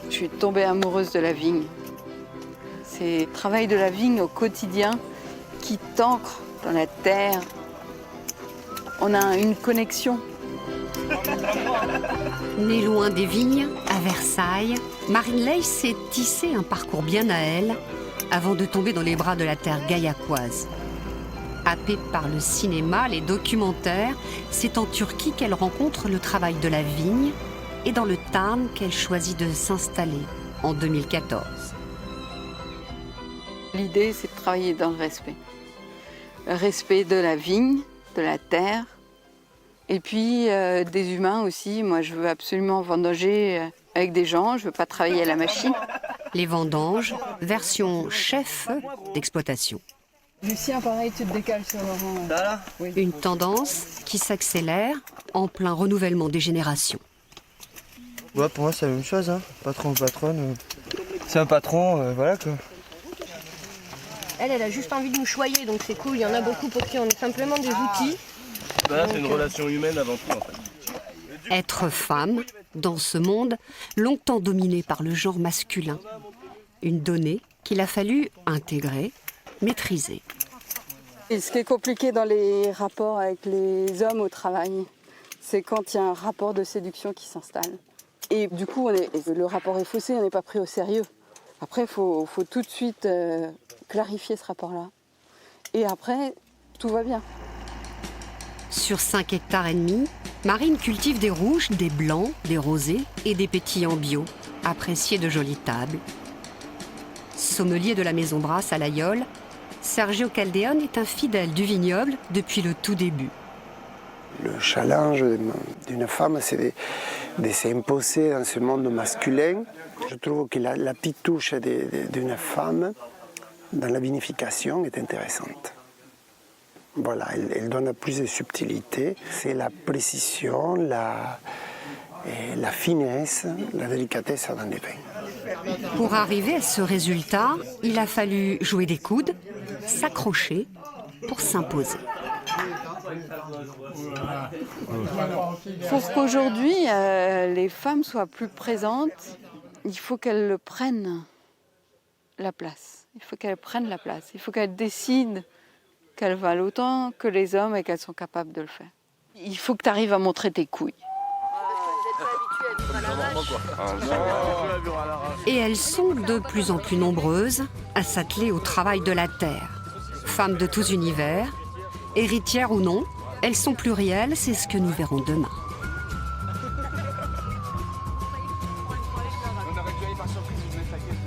Je suis tombée amoureuse de la vigne. C'est le travail de la vigne au quotidien qui t'ancre dans la terre. On a une connexion. Née loin des vignes, à Versailles, Marine Ley s'est tissé un parcours bien à elle avant de tomber dans les bras de la terre gaillacoise. Happée par le cinéma, les documentaires, c'est en Turquie qu'elle rencontre le travail de la vigne et dans le Tarn qu'elle choisit de s'installer en 2014. L'idée, c'est de travailler dans le respect. Le respect de la vigne, de la terre, et puis des humains aussi. Moi, je veux absolument vendanger avec des gens, je veux pas travailler à la machine. Les vendanges, version chef d'exploitation. Lucien, pareil, tu te décales sur Laurent. Là, Oui. Une tendance qui s'accélère en plein renouvellement des générations. ouais, pour moi c'est la même chose, hein. Patron ou patronne. C'est un patron, voilà quoi. Elle a juste envie de nous choyer, donc c'est cool. Il y en a beaucoup pour qui on est simplement des outils. Bah là, c'est une relation humaine avant tout, en fait. Être femme, dans ce monde, longtemps dominé par le genre masculin. Une donnée qu'il a fallu intégrer, maîtriser. Et ce qui est compliqué dans les rapports avec les hommes au travail, c'est quand il y a un rapport de séduction qui s'installe. Et du coup, le rapport est faussé, on n'est pas pris au sérieux. Après, il faut tout de suite clarifier ce rapport-là. Et après, tout va bien. Sur 5 hectares et demi, Marine cultive des rouges, des blancs, des rosés et des pétillants bio, appréciés de jolies tables. Sommelier de la maison Brasse à l'Aïole, Sergio Caldeon est un fidèle du vignoble depuis le tout début. Le challenge d'une femme, c'est de s'imposer dans ce monde masculin. Je trouve que la petite touche d'une femme dans la vinification est intéressante. Voilà, elle donne plus de subtilité. C'est la précision, la finesse, la délicatesse dans les vins. Pour arriver à ce résultat, il a fallu jouer des coudes, s'accrocher pour s'imposer. Pour qu'aujourd'hui, les femmes soient plus présentes, il faut qu'elles prennent la place. Il faut qu'elles prennent la place. Il faut qu'elles décident qu'elles valent autant que les hommes et qu'elles sont capables de le faire. Il faut que tu arrives à montrer tes couilles. Et elles sont de plus en plus nombreuses à s'atteler au travail de la terre. Femmes de tous univers, héritières ou non, elles sont plurielles, c'est ce que nous verrons demain.